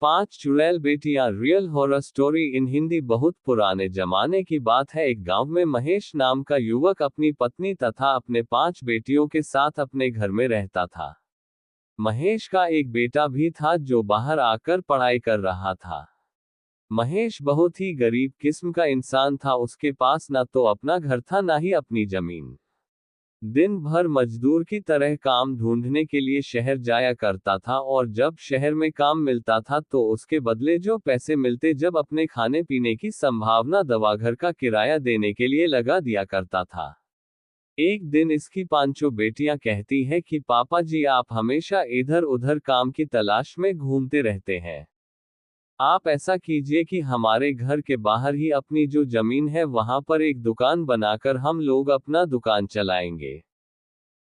5 चुड़ैल बेटियां real horror story in Hindi. बहुत पुराने जमाने की बात है। एक गांव में महेश नाम का युवक अपनी पत्नी तथा अपने 5 बेटियों के साथ अपने घर में रहता था। महेश का एक बेटा भी था जो बाहर आकर पढ़ाई कर रहा था। महेश बहुत ही गरीब किस्म का इंसान था। उसके पास न तो अपना घर था न ही अपनी जमीन। दिन भर मजदूर की तरह काम ढूंढने के लिए शहर जाया करता था और जब शहर में काम मिलता था तो उसके बदले जो पैसे मिलते जब अपने खाने पीने की संभावना दवाघर का किराया देने के लिए लगा दिया करता था। एक दिन इसकी 5 बेटियां कहती है कि पापा जी आप हमेशा इधर उधर काम की तलाश में घूमते रहते हैं। आप ऐसा कीजिए कि हमारे घर के बाहर ही अपनी जो जमीन है वहां पर एक दुकान बनाकर हम लोग अपना दुकान चलाएंगे।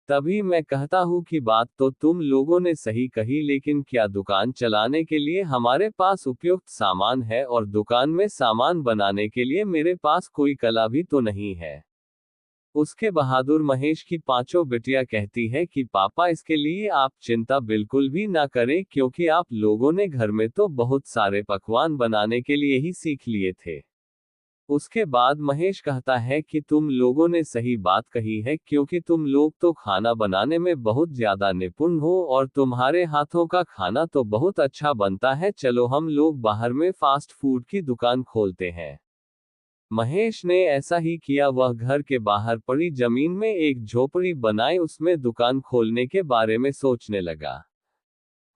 तभी मैं कहता हूँ कि बात तो तुम लोगों ने सही कही, लेकिन क्या दुकान चलाने के लिए हमारे पास उपयुक्त सामान है और दुकान में सामान बनाने के लिए मेरे पास कोई कला भी तो नहीं है। उसके बहादुर महेश की 5 बेटियां कहती है कि पापा इसके लिए आप चिंता बिल्कुल भी ना करें, क्योंकि आप लोगों ने घर में तो बहुत सारे पकवान बनाने के लिए ही सीख लिए थे। उसके बाद महेश कहता है कि तुम लोगों ने सही बात कही है, क्योंकि तुम लोग तो खाना बनाने में बहुत ज्यादा निपुण हो और तुम्हारे हाथों का खाना तो बहुत अच्छा बनता है। चलो हम लोग बाहर में फास्ट फूड की दुकान खोलते हैं। महेश ने ऐसा ही किया। वह घर के बाहर पड़ी जमीन में एक झोपड़ी बनाई, उसमें दुकान खोलने के बारे में सोचने लगा।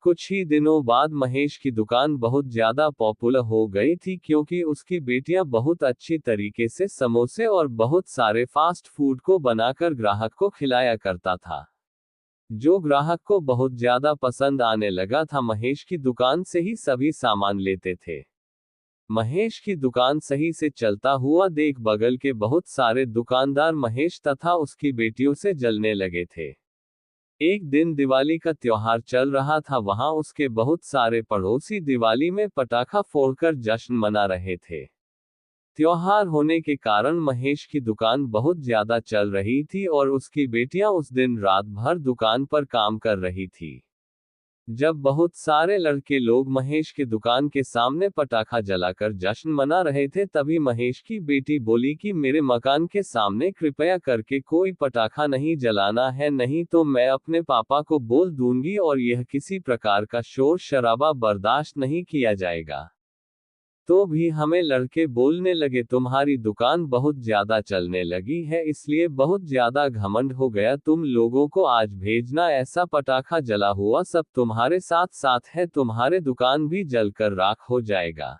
कुछ ही दिनों बाद महेश की दुकान बहुत ज्यादा पॉपुलर हो गई थी, क्योंकि उसकी बेटियां बहुत अच्छी तरीके से समोसे और बहुत सारे फास्ट फूड को बनाकर ग्राहक को खिलाया करता था, जो ग्राहक को बहुत ज्यादा पसंद आने लगा था। महेश की दुकान से ही सभी सामान लेते थे। महेश की दुकान सही से चलता हुआ देख बगल के बहुत सारे दुकानदार महेश तथा उसकी बेटियों से जलने लगे थे। एक दिन दिवाली का त्योहार चल रहा था। वहां उसके बहुत सारे पड़ोसी दिवाली में पटाखा फोड़कर जश्न मना रहे थे। त्योहार होने के कारण महेश की दुकान बहुत ज्यादा चल रही थी और उसकी बेटियां उस दिन रात भर दुकान पर काम कर रही थी। जब बहुत सारे लड़के लोग महेश की दुकान के सामने पटाखा जलाकर जश्न मना रहे थे, तभी महेश की बेटी बोली कि मेरे मकान के सामने कृपया करके कोई पटाखा नहीं जलाना है, नहीं तो मैं अपने पापा को बोल दूंगी और यह किसी प्रकार का शोर शराबा बर्दाश्त नहीं किया जाएगा। तो भी हमें लड़के बोलने लगे तुम्हारी दुकान बहुत ज्यादा चलने लगी है, इसलिए बहुत ज्यादा घमंड हो गया तुम लोगों को आज भेजना। ऐसा पटाखा जला हुआ सब तुम्हारे साथ साथ है, तुम्हारे दुकान भी जलकर राख हो जाएगा।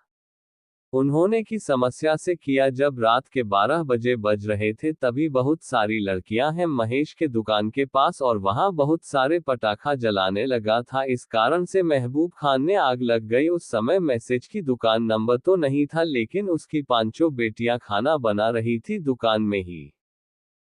उन्होंने की समस्या से किया। जब रात के 12 बजे बज रहे थे तभी बहुत सारी लड़कियां हैं महेश के दुकान के पास और वहां बहुत सारे पटाखा जलाने लगा था। इस कारण से महबूब खान ने आग लग गई। उस समय मैसेज की दुकान नंबर तो नहीं था, लेकिन उसकी 5 बेटियां खाना बना रही थी दुकान में ही।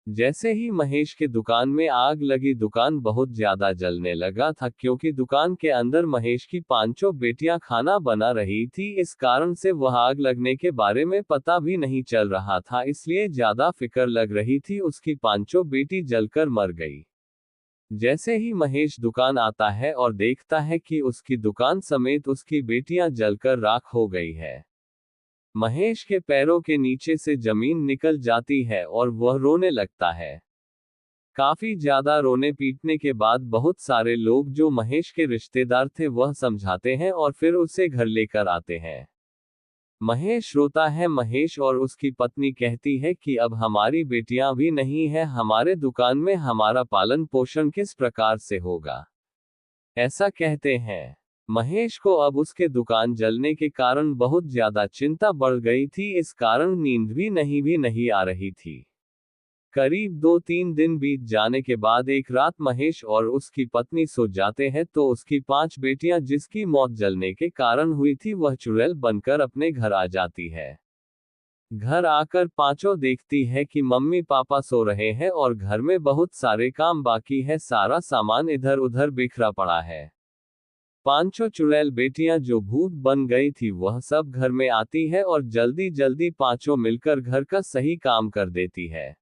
जैसे ही महेश के दुकान में आग लगी, दुकान बहुत ज्यादा जलने लगा था, क्योंकि दुकान के अंदर महेश की 5 बेटियां खाना बना रही थी। इस कारण से वह आग लगने के बारे में पता भी नहीं चल रहा था, इसलिए ज्यादा फिक्र लग रही थी। उसकी 5 बेटी जलकर मर गई। जैसे ही महेश दुकान आता है और देखता है कि उसकी दुकान समेत उसकी बेटियां जलकर राख हो गई है, महेश के पैरों के नीचे से जमीन निकल जाती है और वह रोने लगता है। काफी ज्यादा रोने पीटने के बाद बहुत सारे लोग जो महेश के रिश्तेदार थे वह समझाते हैं और फिर उसे घर लेकर आते हैं। महेश रोता है। महेश और उसकी पत्नी कहती है कि अब हमारी बेटियां भी नहीं है, हमारे दुकान में हमारा पालन पोषण किस प्रकार से होगा। ऐसा कहते हैं। महेश को अब उसके दुकान जलने के कारण बहुत ज्यादा चिंता बढ़ गई थी। इस कारण नींद भी नहीं आ रही थी। करीब 2-3 दिन बीत जाने के बाद एक रात महेश और उसकी पत्नी सो जाते हैं तो उसकी 5 बेटियां जिसकी मौत जलने के कारण हुई थी वह चुड़ैल बनकर अपने घर आ जाती है। घर आकर 5 देखती है कि मम्मी पापा सो रहे हैं और घर में बहुत सारे काम बाकी है, सारा सामान इधर उधर बिखरा पड़ा है। 5 चुड़ैल बेटियां जो भूत बन गई थी वह सब घर में आती है और जल्दी जल्दी 5 मिलकर घर का सही काम कर देती है।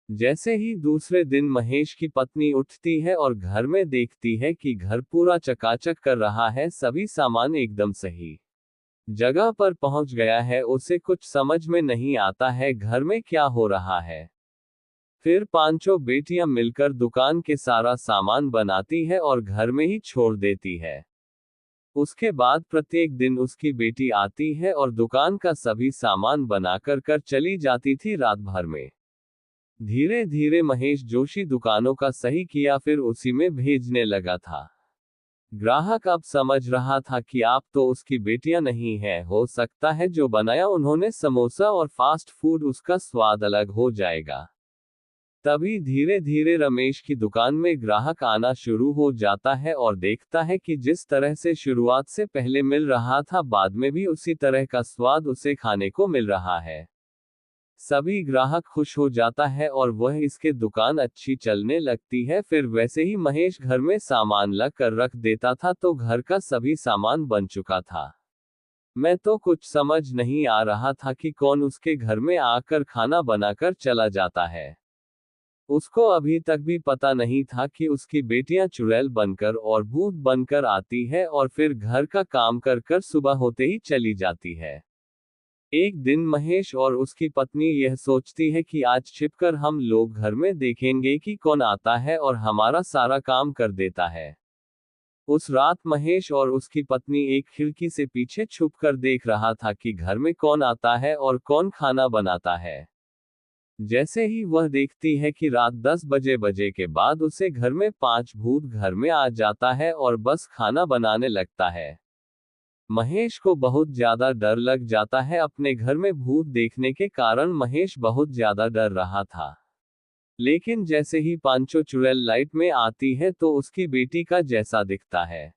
जैसे ही दूसरे दिन महेश की पत्नी उठती है और घर में देखती है कि घर पूरा चकाचक कर रहा है, सभी सामान एकदम सही जगह पर पहुंच गया है, उसे कुछ समझ में नहीं आता है घर में क्या हो रहा है। फिर पांचों बेटियां मिलकर दुकान के सारा सामान बनाती है और घर में ही छोड़ देती है। उसके बाद प्रत्येक दिन उसकी बेटी आती है और दुकान का सभी सामान बनाकर कर चली जाती थी रात भर में। धीरे धीरे महेश जोशी दुकानों का सही किया, फिर उसी में भेजने लगा था। ग्राहक अब समझ रहा था कि आप तो उसकी बेटियां नहीं है, हो सकता है जो बनाया उन्होंने समोसा और फास्ट फूड उसका स्वाद अलग हो जाएगा। तभी धीरे धीरे रमेश की दुकान में ग्राहक आना शुरू हो जाता है और देखता है कि जिस तरह से शुरुआत से पहले मिल रहा था, बाद में भी उसी तरह का स्वाद उसे खाने को मिल रहा है। सभी ग्राहक खुश हो जाता है और वह इसके दुकान अच्छी चलने लगती है। फिर वैसे ही महेश घर में सामान ला कर रख देता था, तो घर का सभी सामान बन चुका था। मैं तो कुछ समझ नहीं आ रहा था कि कौन उसके घर में आकर खाना बनाकर चला जाता है। उसको अभी तक भी पता नहीं था कि उसकी बेटियां चुड़ैल बनकर और भूत बनकर आती है और फिर घर का काम कर कर सुबह होते ही चली जाती है। एक दिन महेश और उसकी पत्नी यह सोचती है कि आज छिपकर हम लोग घर में देखेंगे कि कौन आता है और हमारा सारा काम कर देता है। उस रात महेश और उसकी पत्नी एक खिड़की से पीछे छुपकर देख रहा था कि घर में कौन आता है और कौन खाना बनाता है। जैसे ही वह देखती है कि रात 10 बजे के बाद उसे घर में 5 भूत घर में आ जाता है और बस खाना बनाने लगता है। महेश को बहुत ज्यादा डर लग जाता है। अपने घर में भूत देखने के कारण महेश बहुत ज्यादा डर रहा था। लेकिन जैसे ही पांचों चुड़ैल लाइट में आती है तो उसकी बेटी का जैसा दिखता है।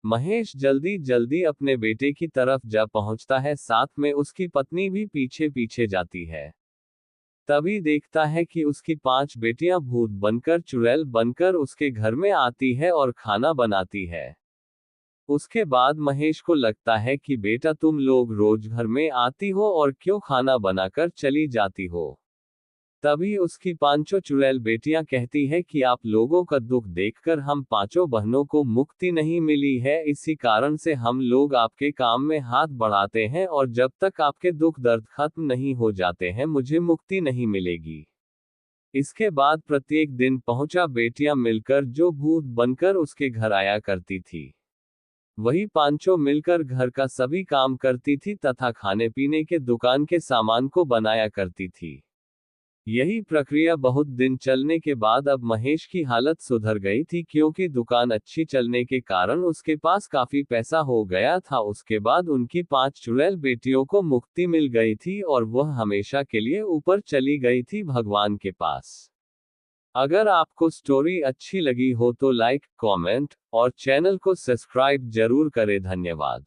महेश जल्दी जल्दी अपने बेटे की तरफ जा पहुंचता है, साथ में उसकी पत्नी भी पीछे पीछे जाती है। तभी देखता है कि उसकी 5 बेटियां भूत बनकर चुड़ैल बनकर उसके घर में आती है और खाना बनाती है। उसके बाद महेश को लगता है कि बेटा, तुम लोग रोज घर में आती हो और क्यों खाना बनाकर चली जाती हो। तभी उसकी पांचों चुड़ैल बेटियां कहती है कि आप लोगों का दुख देखकर हम पांचों बहनों को मुक्ति नहीं मिली है, इसी कारण से हम लोग आपके काम में हाथ बढ़ाते हैं और जब तक आपके दुख दर्द खत्म नहीं हो जाते हैं मुझे मुक्ति नहीं मिलेगी। इसके बाद प्रत्येक दिन पहुंचा बेटियां मिलकर जो भूत बनकर उसके घर आया करती थी, वही पांचों मिलकर घर का सभी काम करती थी तथा खाने पीने के दुकान के सामान को बनाया करती थी। यही प्रक्रिया बहुत दिन चलने के बाद अब महेश की हालत सुधर गई थी, क्योंकि दुकान अच्छी चलने के कारण उसके पास काफी पैसा हो गया था। उसके बाद उनकी 5 चुड़ैल बेटियों को मुक्ति मिल गई थी और वह हमेशा के लिए ऊपर चली गई थी भगवान के पास। अगर आपको स्टोरी अच्छी लगी हो तो लाइक, कमेंट और चैनल को सब्सक्राइब जरूर करें। धन्यवाद।